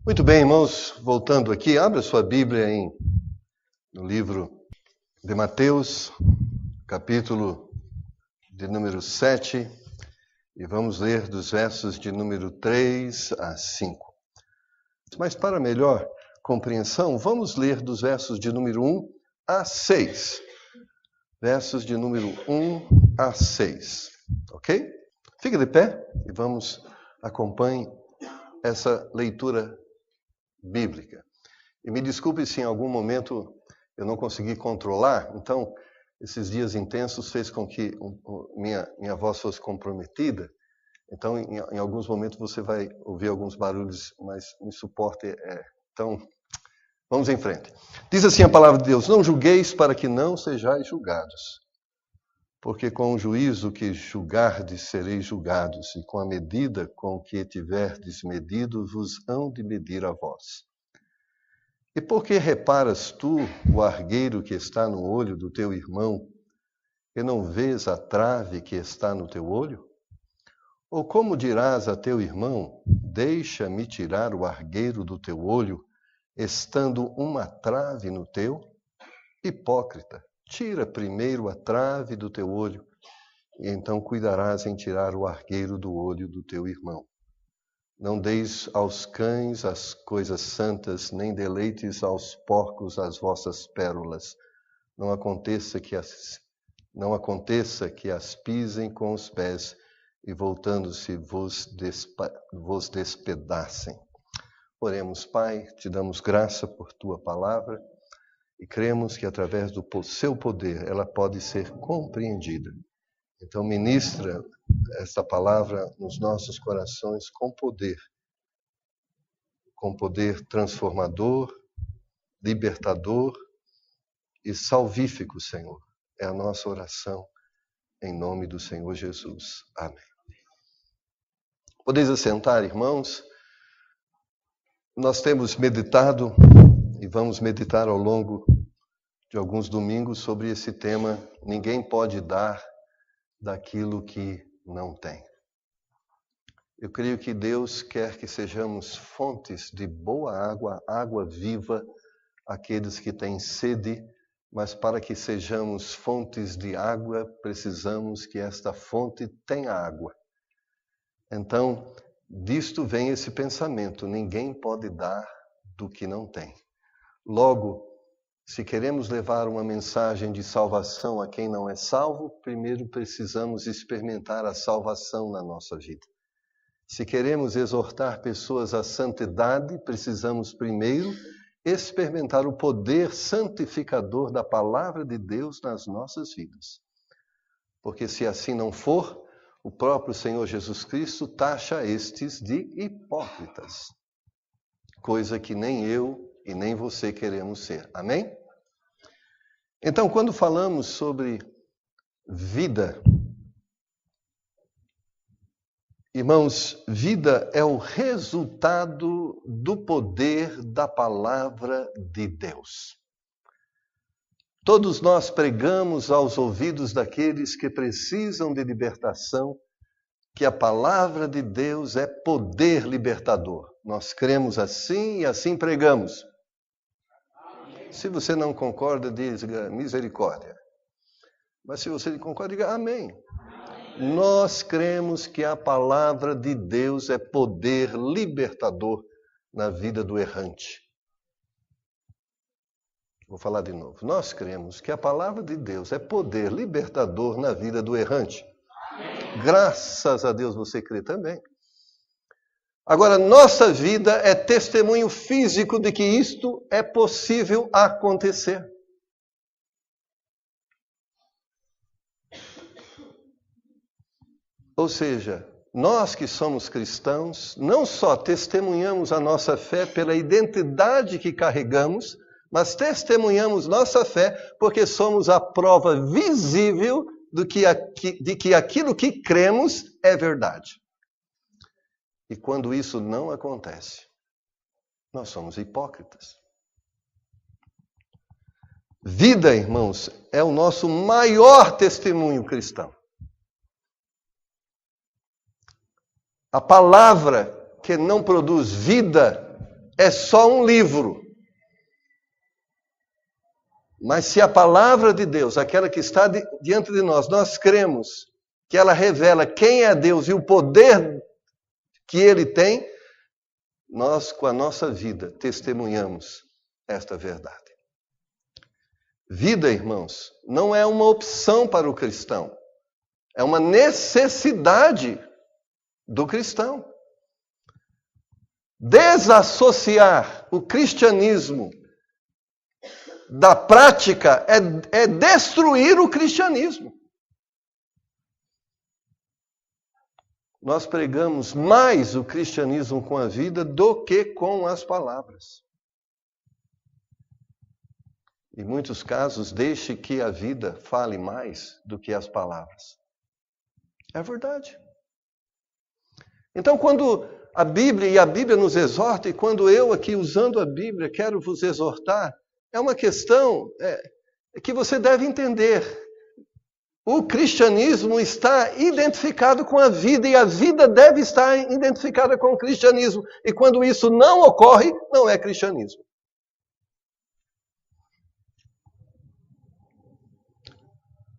Muito bem, irmãos, voltando aqui, abra sua Bíblia no livro de Mateus, capítulo de número 7, e vamos ler dos versos de número 3 a 5. Mas para melhor compreensão, vamos ler dos versos de número 1 a 6. Versos de número 1 a 6, ok? Fique de pé e acompanhe essa leitura bíblica. E me desculpe se em algum momento eu não consegui controlar, então esses dias intensos fez com que minha voz fosse comprometida, então em alguns momentos você vai ouvir alguns barulhos, mas me suporte. Então, vamos em frente. Diz assim a palavra de Deus: não julgueis para que não sejais julgados, porque com o juízo que julgardes sereis julgados, e com a medida com que tiverdes medido vos hão de medir a vós. E por que reparas tu o argueiro que está no olho do teu irmão, e não vês a trave que está no teu olho? Ou como dirás a teu irmão: deixa-me tirar o argueiro do teu olho, estando uma trave no teu? Hipócrita, tira primeiro a trave do teu olho, e então cuidarás em tirar o argueiro do olho do teu irmão. Não deis aos cães as coisas santas, nem deleites aos porcos as vossas pérolas. Não aconteça que as pisem com os pés, e voltando-se vos despedacem. Oremos, Pai, te damos graça por tua palavra, e cremos que através do seu poder ela pode ser compreendida. Então ministra esta palavra nos nossos corações com poder transformador, libertador e salvífico, Senhor. É a nossa oração em nome do Senhor Jesus. Amém. Podeis assentar, irmãos. Nós temos meditado e vamos meditar ao longo de alguns domingos sobre esse tema: ninguém pode dar daquilo que não tem. Eu creio que Deus quer que sejamos fontes de boa água, água viva, àqueles que têm sede, mas para que sejamos fontes de água, precisamos que esta fonte tenha água. Então, disto vem esse pensamento: ninguém pode dar do que não tem. Logo, se queremos levar uma mensagem de salvação a quem não é salvo, primeiro precisamos experimentar a salvação na nossa vida. Se queremos exortar pessoas à santidade, precisamos primeiro experimentar o poder santificador da palavra de Deus nas nossas vidas. Porque se assim não for, o próprio Senhor Jesus Cristo taxa estes de hipócritas, coisa que nem eu e nem você queremos ser. Amém? Então, quando falamos sobre vida, irmãos, vida é o resultado do poder da palavra de Deus. Todos nós pregamos aos ouvidos daqueles que precisam de libertação que a palavra de Deus é poder libertador. Nós cremos assim e assim pregamos. Se você não concorda, diga misericórdia. Mas se você concorda, diga amém. Nós cremos que a palavra de Deus é poder libertador na vida do errante. Vou falar de novo. Nós cremos que a palavra de Deus é poder libertador na vida do errante. Amém. Graças a Deus você crê também. Agora, nossa vida é testemunho físico de que isto é possível acontecer. Ou seja, nós que somos cristãos, não só testemunhamos a nossa fé pela identidade que carregamos, mas testemunhamos nossa fé porque somos a prova visível de que aquilo que cremos é verdade. E quando isso não acontece, nós somos hipócritas. Vida, irmãos, é o nosso maior testemunho cristão. A palavra que não produz vida é só um livro. Mas se a palavra de Deus, aquela que está diante de nós, nós cremos que ela revela quem é Deus e o poder que Ele tem, nós, com a nossa vida, testemunhamos esta verdade. Vida, irmãos, não é uma opção para o cristão. É uma necessidade do cristão. Desassociar o cristianismo da prática é destruir o cristianismo. Nós pregamos mais o cristianismo com a vida do que com as palavras. Em muitos casos, deixe que a vida fale mais do que as palavras. É verdade. Então, quando a Bíblia nos exorta, e quando eu aqui, usando a Bíblia, quero vos exortar, é uma questão que você deve entender. O cristianismo está identificado com a vida, e a vida deve estar identificada com o cristianismo. E quando isso não ocorre, não é cristianismo.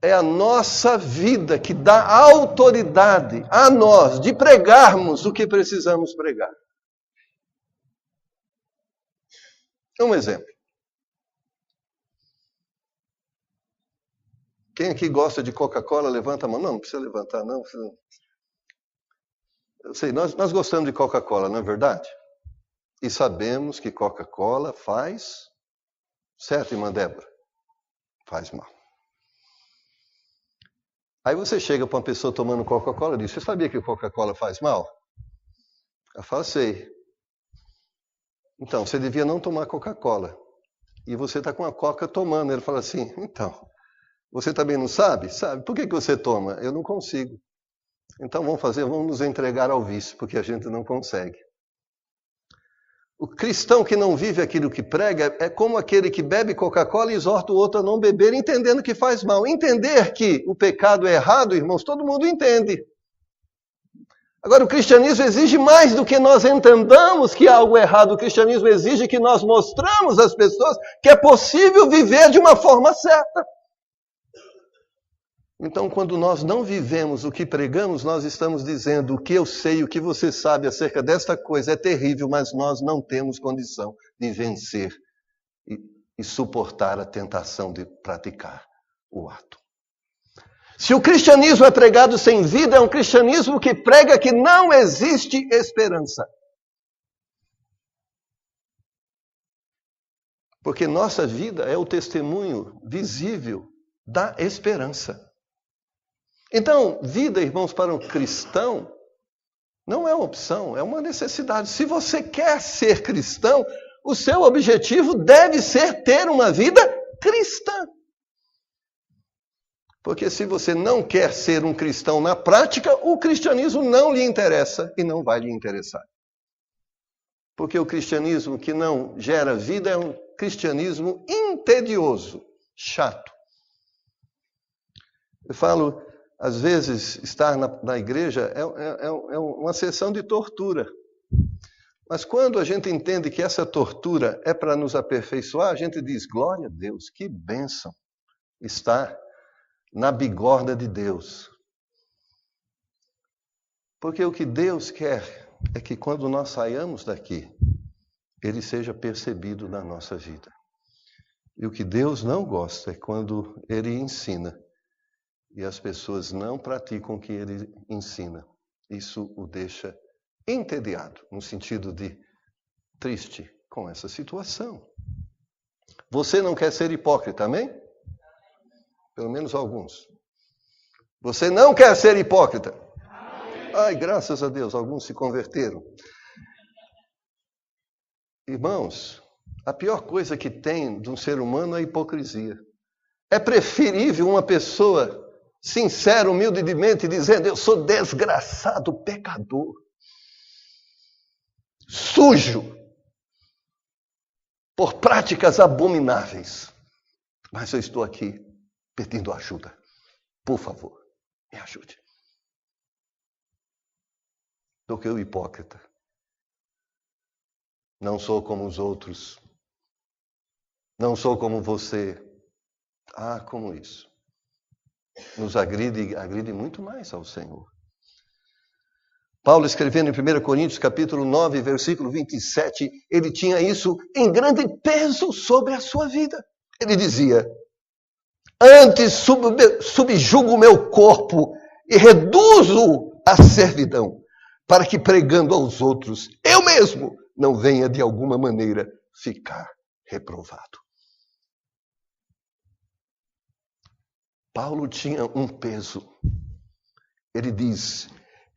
É a nossa vida que dá autoridade a nós de pregarmos o que precisamos pregar. Um exemplo. Quem aqui gosta de Coca-Cola, levanta a mão. Não precisa levantar, não. Eu sei, nós gostamos de Coca-Cola, não é verdade? E sabemos que Coca-Cola faz, certo, irmã Débora? Faz mal. Aí você chega para uma pessoa tomando Coca-Cola e diz, você sabia que Coca-Cola faz mal? Ela fala, sei. Então, você devia não tomar Coca-Cola. E você está com a Coca tomando. Ele fala assim, então, você também não sabe? Sabe? Por que você toma? Eu não consigo. Então vamos nos entregar ao vício, porque a gente não consegue. O cristão que não vive aquilo que prega é como aquele que bebe Coca-Cola e exorta o outro a não beber, entendendo que faz mal. Entender que o pecado é errado, irmãos, todo mundo entende. Agora, o cristianismo exige mais do que nós entendamos que há algo errado. O cristianismo exige que nós mostramos às pessoas que é possível viver de uma forma certa. Então, quando nós não vivemos o que pregamos, nós estamos dizendo o que eu sei, o que você sabe acerca desta coisa é terrível, mas nós não temos condição de vencer e suportar a tentação de praticar o ato. Se o cristianismo é pregado sem vida, é um cristianismo que prega que não existe esperança. Porque nossa vida é o testemunho visível da esperança. Então, vida, irmãos, para um cristão, não é uma opção, é uma necessidade. Se você quer ser cristão, o seu objetivo deve ser ter uma vida cristã. Porque se você não quer ser um cristão na prática, o cristianismo não lhe interessa e não vai lhe interessar. Porque o cristianismo que não gera vida é um cristianismo entedioso, chato. Eu falo, às vezes, estar na igreja é uma sessão de tortura. Mas quando a gente entende que essa tortura é para nos aperfeiçoar, a gente diz, glória a Deus, que bênção estar na bigorna de Deus. Porque o que Deus quer é que quando nós saiamos daqui, Ele seja percebido na nossa vida. E o que Deus não gosta é quando Ele ensina e as pessoas não praticam o que Ele ensina. Isso o deixa entediado, no sentido de triste com essa situação. Você não quer ser hipócrita, amém? Pelo menos alguns. Você não quer ser hipócrita? Ai, graças a Deus, alguns se converteram. Irmãos, a pior coisa que tem de um ser humano é a hipocrisia. É preferível uma pessoa sincera, humilde de mente, dizendo, eu sou desgraçado, pecador, sujo, por práticas abomináveis. Mas eu estou aqui pedindo ajuda. Por favor, me ajude. Do que o hipócrita Não sou como os outros. Não sou como você. Ah, como isso? Nos agride muito mais ao Senhor. Paulo, escrevendo em 1 Coríntios, capítulo 9, versículo 27, ele tinha isso em grande peso sobre a sua vida. Ele dizia: antes subjugo o meu corpo e reduzo a servidão, para que pregando aos outros, eu mesmo não venha de alguma maneira ficar reprovado. Paulo tinha um peso. Ele diz: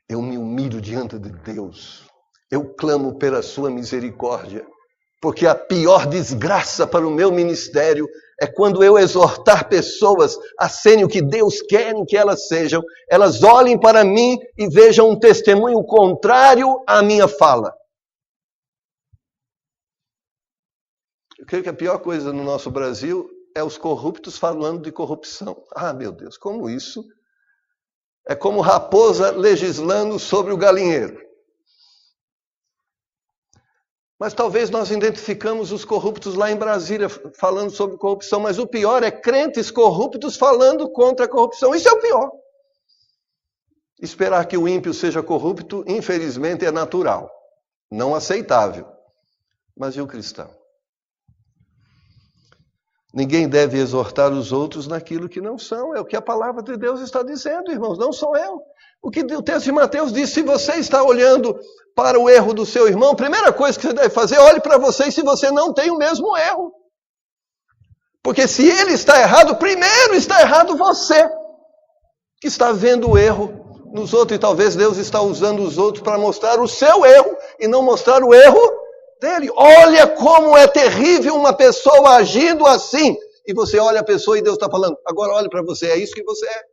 eu me humilho diante de Deus. Eu clamo pela sua misericórdia. Porque a pior desgraça para o meu ministério é quando eu exortar pessoas a serem o que Deus quer que elas sejam. Elas olhem para mim e vejam um testemunho contrário à minha fala. Eu creio que a pior coisa no nosso Brasil é os corruptos falando de corrupção. Ah, meu Deus, como isso? É como raposa legislando sobre o galinheiro. Mas talvez nós identificamos os corruptos lá em Brasília falando sobre corrupção, mas o pior é crentes corruptos falando contra a corrupção. Isso é o pior. Esperar que o ímpio seja corrupto, infelizmente, é natural, não aceitável. Mas e o cristão? Ninguém deve exortar os outros naquilo que não são. É o que a palavra de Deus está dizendo, irmãos, não sou eu. O que o texto de Mateus diz: se você está olhando para o erro do seu irmão, a primeira coisa que você deve fazer, olhe para você e se você não tem o mesmo erro. Porque se ele está errado, primeiro está errado você, que está vendo o erro nos outros. E talvez Deus está usando os outros para mostrar o seu erro e não mostrar o erro dele. Olha como é terrível uma pessoa agindo assim. E você olha a pessoa e Deus está falando: agora olhe para você, é isso que você é.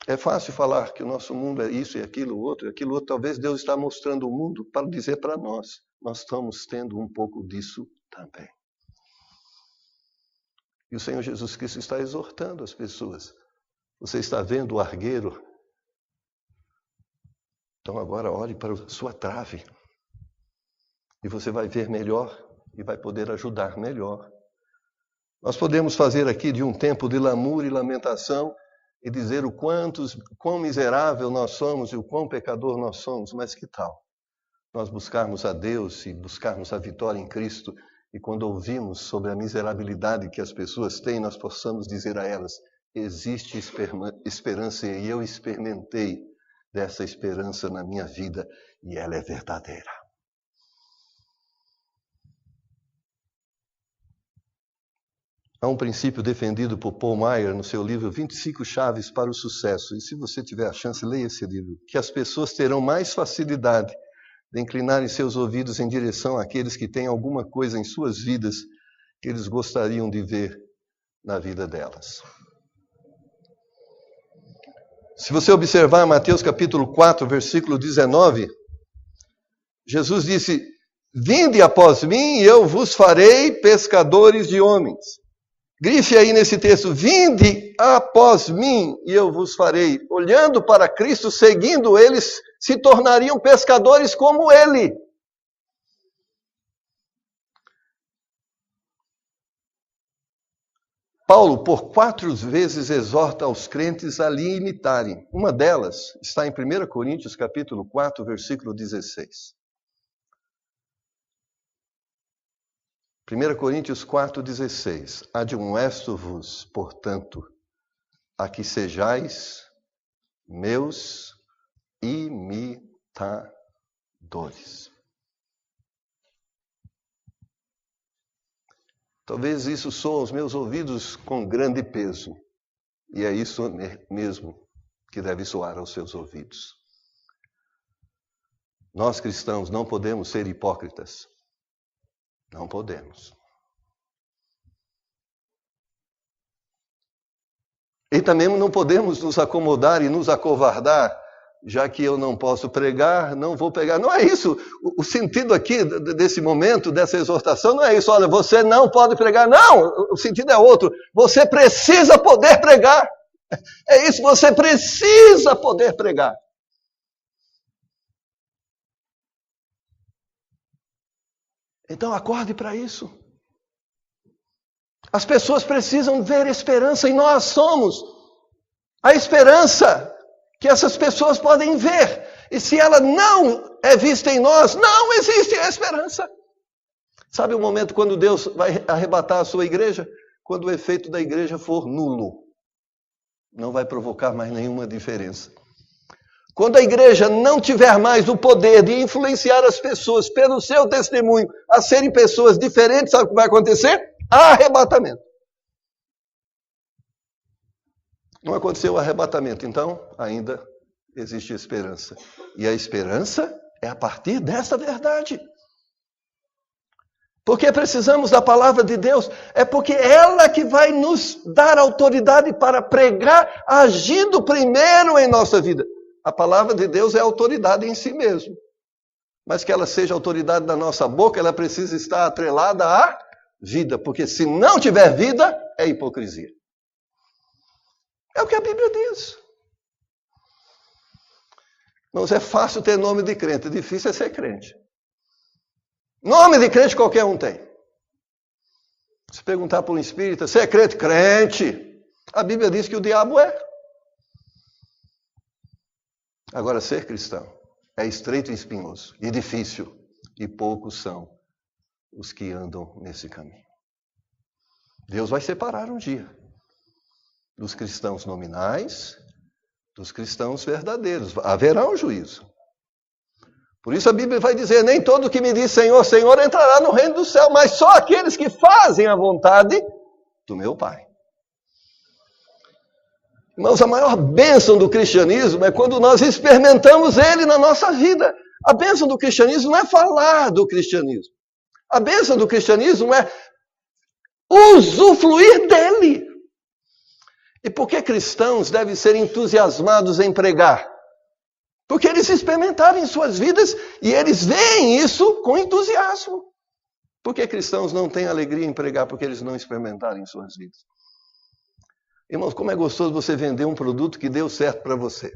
É fácil falar que o nosso mundo é isso e aquilo outro. Talvez Deus está mostrando o mundo para dizer para nós: nós estamos tendo um pouco disso também. E o Senhor Jesus Cristo está exortando as pessoas. Você está vendo o argueiro? Então agora olhe para a sua trave. E você vai ver melhor e vai poder ajudar melhor. Nós podemos fazer aqui de um tempo de lamúria e lamentação e dizer o quão miserável nós somos e o quão pecador nós somos, mas que tal nós buscarmos a Deus e buscarmos a vitória em Cristo, e quando ouvimos sobre a miserabilidade que as pessoas têm, nós possamos dizer a elas: existe esperança, e eu experimentei dessa esperança na minha vida e ela é verdadeira. Há um princípio defendido por Paul Meyer no seu livro 25 Chaves para o Sucesso. E se você tiver a chance, leia esse livro. Que as pessoas terão mais facilidade de inclinarem seus ouvidos em direção àqueles que têm alguma coisa em suas vidas que eles gostariam de ver na vida delas. Se você observar Mateus capítulo 4, versículo 19, Jesus disse: vinde após mim e eu vos farei pescadores de homens. Grife aí nesse texto: vinde após mim e eu vos farei. Olhando para Cristo, seguindo eles, se tornariam pescadores como ele. Paulo, por 4 vezes, exorta aos crentes a lhe imitarem. Uma delas está em 1 Coríntios capítulo 4, versículo 16. 1 Coríntios 4,16. Admoesto-vos, portanto, a que sejais meus imitadores. Talvez isso soe aos meus ouvidos com grande peso, e é isso mesmo que deve soar aos seus ouvidos. Nós cristãos não podemos ser hipócritas. Não podemos. E também não podemos nos acomodar e nos acovardar, já que eu não posso pregar, não vou pregar. Não é isso. O sentido aqui desse momento, dessa exortação, não é isso. Olha, você não pode pregar. Não, o sentido é outro. Você precisa poder pregar. É isso, você precisa poder pregar. Então acorde para isso. As pessoas precisam ver esperança e nós somos a esperança que essas pessoas podem ver. E se ela não é vista em nós, não existe a esperança. Sabe o momento quando Deus vai arrebatar a sua igreja? Quando o efeito da igreja for nulo. Não vai provocar mais nenhuma diferença. Quando a igreja não tiver mais o poder de influenciar as pessoas pelo seu testemunho a serem pessoas diferentes, sabe o que vai acontecer? Arrebatamento. Não aconteceu o arrebatamento, então ainda existe esperança. E a esperança é a partir dessa verdade. Porque precisamos da palavra de Deus, é porque ela que vai nos dar autoridade para pregar, agindo primeiro em nossa vida. A palavra de Deus é autoridade em si mesmo. Mas que ela seja autoridade na nossa boca, ela precisa estar atrelada à vida. Porque se não tiver vida, é hipocrisia. É o que a Bíblia diz. Irmãos, é fácil ter nome de crente, difícil é ser crente. Nome de crente qualquer um tem. Se perguntar para um espírita, você é crente? Crente. A Bíblia diz que o diabo é. Agora, ser cristão é estreito e espinhoso, e difícil, e poucos são os que andam nesse caminho. Deus vai separar um dia dos cristãos nominais dos cristãos verdadeiros. Haverá um juízo. Por isso a Bíblia vai dizer, nem todo que me diz Senhor, Senhor entrará no reino do céu, mas só aqueles que fazem a vontade do meu Pai. Irmãos, a maior bênção do cristianismo é quando nós experimentamos ele na nossa vida. A bênção do cristianismo não é falar do cristianismo. A bênção do cristianismo é usufruir dele. E por que cristãos devem ser entusiasmados em pregar? Porque eles experimentaram em suas vidas e eles veem isso com entusiasmo. Por que cristãos não têm alegria em pregar? Porque eles não experimentaram em suas vidas. Irmãos, como é gostoso você vender um produto que deu certo para você.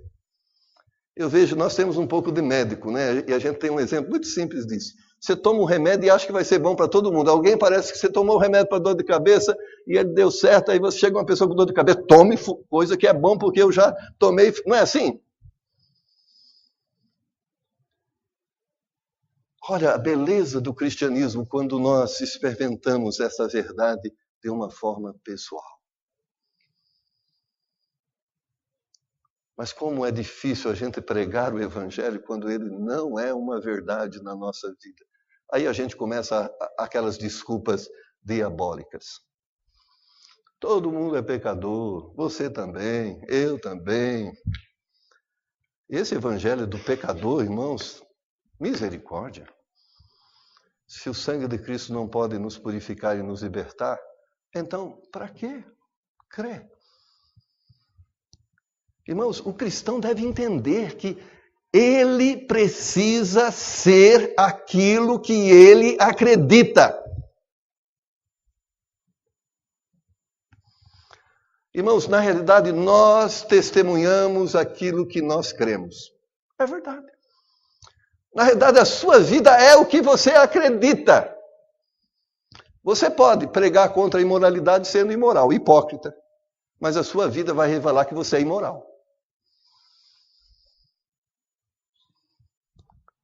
Eu vejo, nós temos um pouco de médico, né? E a gente tem um exemplo muito simples disso. Você toma um remédio e acha que vai ser bom para todo mundo. Alguém parece que você tomou o remédio para dor de cabeça e ele deu certo, aí você chega uma pessoa com dor de cabeça, tome coisa que é bom porque eu já tomei. Não é assim? Olha, a beleza do cristianismo quando nós experimentamos essa verdade de uma forma pessoal. Mas como é difícil a gente pregar o evangelho quando ele não é uma verdade na nossa vida. Aí a gente começa aquelas desculpas diabólicas. Todo mundo é pecador, você também, eu também. Esse evangelho do pecador, irmãos, misericórdia. Se o sangue de Cristo não pode nos purificar e nos libertar, então, para quê? Crê. Irmãos, o cristão deve entender que ele precisa ser aquilo que ele acredita. Irmãos, na realidade, nós testemunhamos aquilo que nós cremos. É verdade. Na realidade, a sua vida é o que você acredita. Você pode pregar contra a imoralidade sendo imoral, hipócrita. Mas a sua vida vai revelar que você é imoral.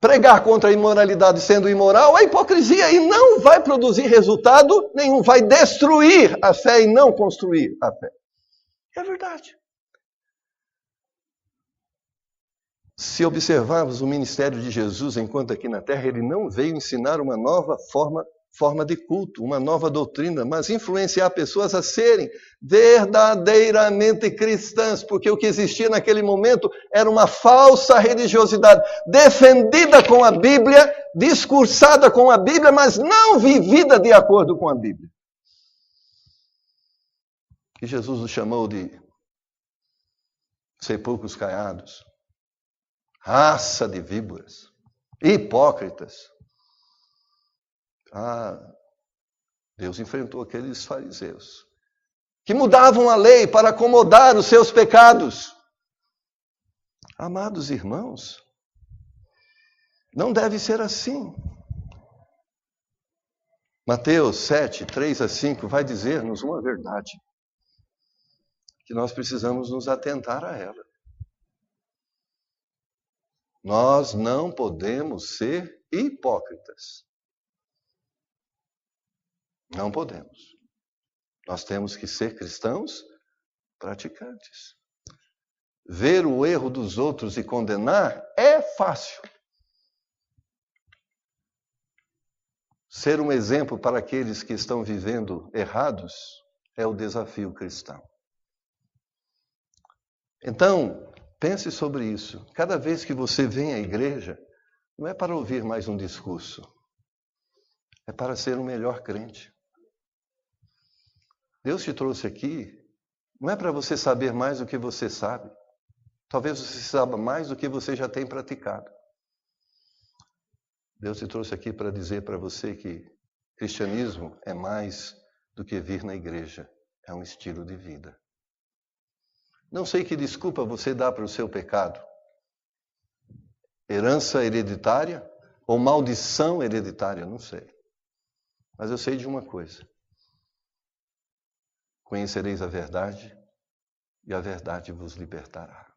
Pregar contra a imoralidade sendo imoral é hipocrisia e não vai produzir resultado nenhum. Vai destruir a fé e não construir a fé. É verdade. Se observarmos o ministério de Jesus enquanto aqui na Terra, ele não veio ensinar uma nova forma de culto, uma nova doutrina, mas influenciar pessoas a serem verdadeiramente cristãs, porque o que existia naquele momento era uma falsa religiosidade, defendida com a Bíblia, discursada com a Bíblia, mas não vivida de acordo com a Bíblia. Que Jesus nos chamou de sepulcros caiados, raça de víboras, hipócritas. Deus enfrentou aqueles fariseus que mudavam a lei para acomodar os seus pecados. Amados irmãos, não deve ser assim. Mateus 7, 3 a 5 vai dizer-nos uma verdade, que nós precisamos nos atentar a ela. Nós não podemos ser hipócritas. Não podemos. Nós temos que ser cristãos praticantes. Ver o erro dos outros e condenar é fácil. Ser um exemplo para aqueles que estão vivendo errados é o desafio cristão. Então, pense sobre isso. Cada vez que você vem à igreja, não é para ouvir mais um discurso. É para ser um melhor crente. Deus te trouxe aqui, não é para você saber mais do que você sabe. Talvez você saiba mais do que você já tem praticado. Deus te trouxe aqui para dizer para você que cristianismo é mais do que vir na igreja. É um estilo de vida. Não sei que desculpa você dá para o seu pecado. Herança hereditária ou maldição hereditária, não sei. Mas eu sei de uma coisa. Conhecereis a verdade e a verdade vos libertará.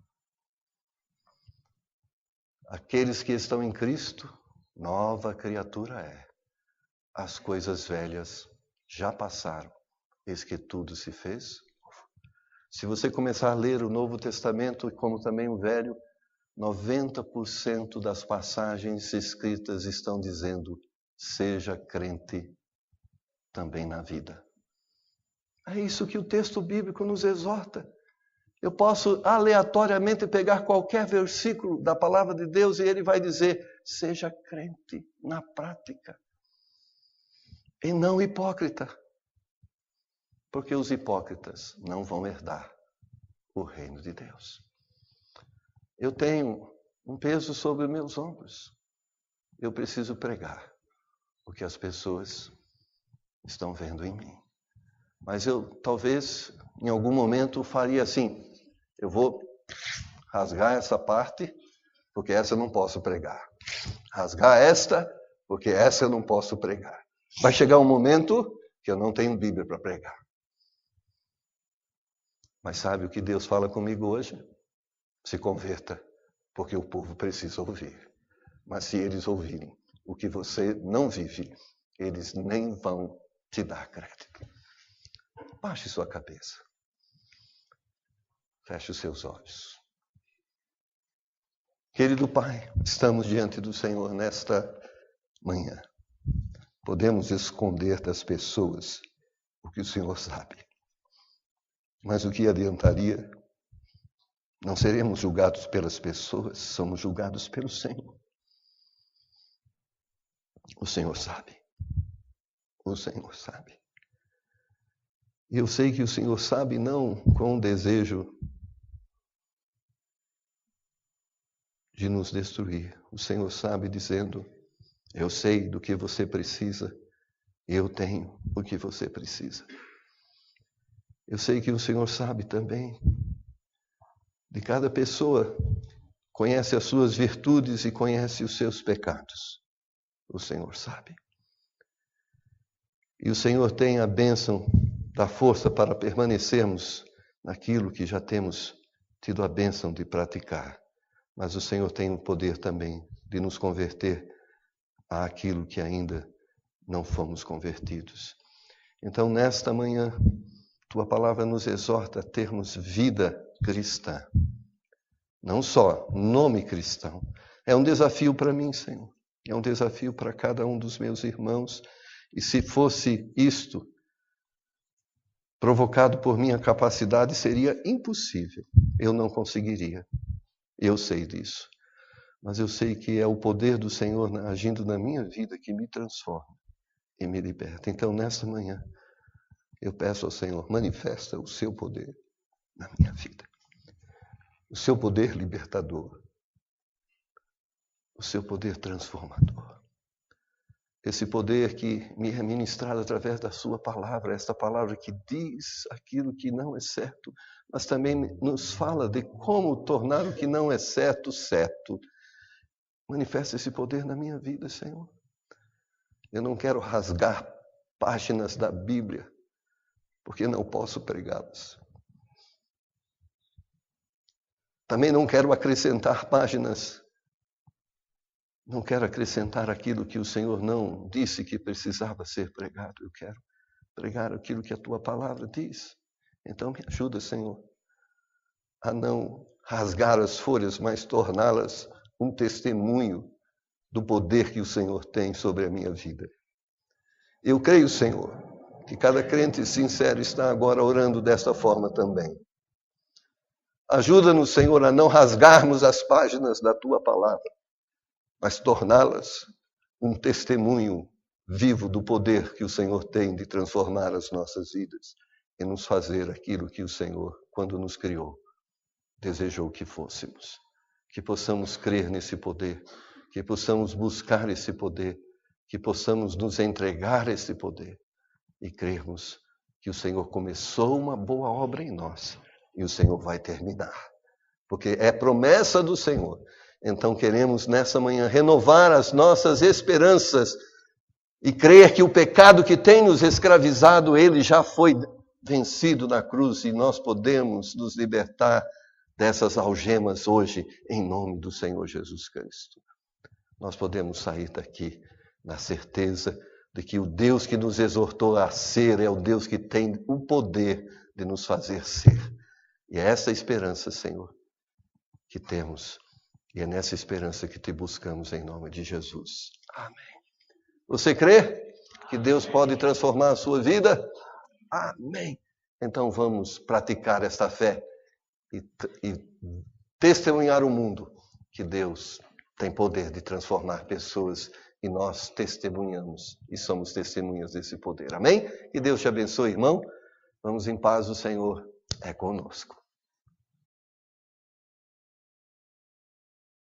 Aqueles que estão em Cristo, nova criatura é. As coisas velhas já passaram, eis que tudo se fez. Se você começar a ler o Novo Testamento, como também o Velho, 90% das passagens escritas estão dizendo: seja crente também na vida. É isso que o texto bíblico nos exorta. Eu posso aleatoriamente pegar qualquer versículo da palavra de Deus e ele vai dizer: seja crente na prática e não hipócrita. Porque os hipócritas não vão herdar o reino de Deus. Eu tenho um peso sobre meus ombros. Eu preciso pregar o que as pessoas estão vendo em mim. Mas eu talvez em algum momento faria assim: eu vou rasgar essa parte, porque essa eu não posso pregar. Rasgar esta, porque essa eu não posso pregar. Vai chegar um momento que eu não tenho Bíblia para pregar. Mas sabe o que Deus fala comigo hoje? Se converta, porque o povo precisa ouvir. Mas se eles ouvirem o que você não vive, eles nem vão te dar crédito. Baixe sua cabeça. Feche os seus olhos. Querido Pai, estamos diante do Senhor nesta manhã. Podemos esconder das pessoas o que o Senhor sabe. Mas o que adiantaria? Não seremos julgados pelas pessoas, somos julgados pelo Senhor. O Senhor sabe. O Senhor sabe. E eu sei que o Senhor sabe não com o desejo de nos destruir. O Senhor sabe dizendo: eu sei do que você precisa, eu tenho o que você precisa. Eu sei que o Senhor sabe também de cada pessoa, conhece as suas virtudes e conhece os seus pecados. O Senhor sabe. E o Senhor tem a bênção da força para permanecermos naquilo que já temos tido a bênção de praticar. Mas o Senhor tem o poder também de nos converter àquilo que ainda não fomos convertidos. Então, nesta manhã, Tua palavra nos exorta a termos vida cristã. Não só nome cristão. É um desafio para mim, Senhor. É um desafio para cada um dos meus irmãos. E se fosse isto provocado por minha capacidade, seria impossível. Eu não conseguiria. Eu sei disso. Mas eu sei que é o poder do Senhor agindo na minha vida que me transforma e me liberta. Então, nesta manhã, eu peço ao Senhor, manifesta o seu poder na minha vida. O seu poder libertador. O seu poder transformador. Esse poder que me é ministrado através da sua palavra, esta palavra que diz aquilo que não é certo, mas também nos fala de como tornar o que não é certo, certo. Manifesta esse poder na minha vida, Senhor. Eu não quero rasgar páginas da Bíblia, porque não posso pregá-las. Também não quero acrescentar páginas. Não quero acrescentar aquilo que o Senhor não disse que precisava ser pregado. Eu quero pregar aquilo que a Tua palavra diz. Então me ajuda, Senhor, a não rasgar as folhas, mas torná-las um testemunho do poder que o Senhor tem sobre a minha vida. Eu creio, Senhor, que cada crente sincero está agora orando desta forma também. Ajuda-nos, Senhor, a não rasgarmos as páginas da Tua palavra, mas torná-las um testemunho vivo do poder que o Senhor tem de transformar as nossas vidas e nos fazer aquilo que o Senhor, quando nos criou, desejou que fôssemos. Que possamos crer nesse poder, que possamos buscar esse poder, que possamos nos entregar a esse poder e crermos que o Senhor começou uma boa obra em nós e o Senhor vai terminar. Porque é promessa do Senhor. Então queremos nessa manhã renovar as nossas esperanças e crer que o pecado que tem nos escravizado, ele já foi vencido na cruz e nós podemos nos libertar dessas algemas hoje em nome do Senhor Jesus Cristo. Nós podemos sair daqui na certeza de que o Deus que nos exortou a ser é o Deus que tem o poder de nos fazer ser. E é essa esperança, Senhor, que temos. E é nessa esperança que te buscamos em nome de Jesus. Amém. Você crê que Deus pode transformar a sua vida? Amém. Então vamos praticar esta fé e testemunhar ao mundo que Deus tem poder de transformar pessoas e nós testemunhamos e somos testemunhas desse poder. Amém? Que Deus te abençoe, irmão. Vamos em paz, o Senhor é conosco.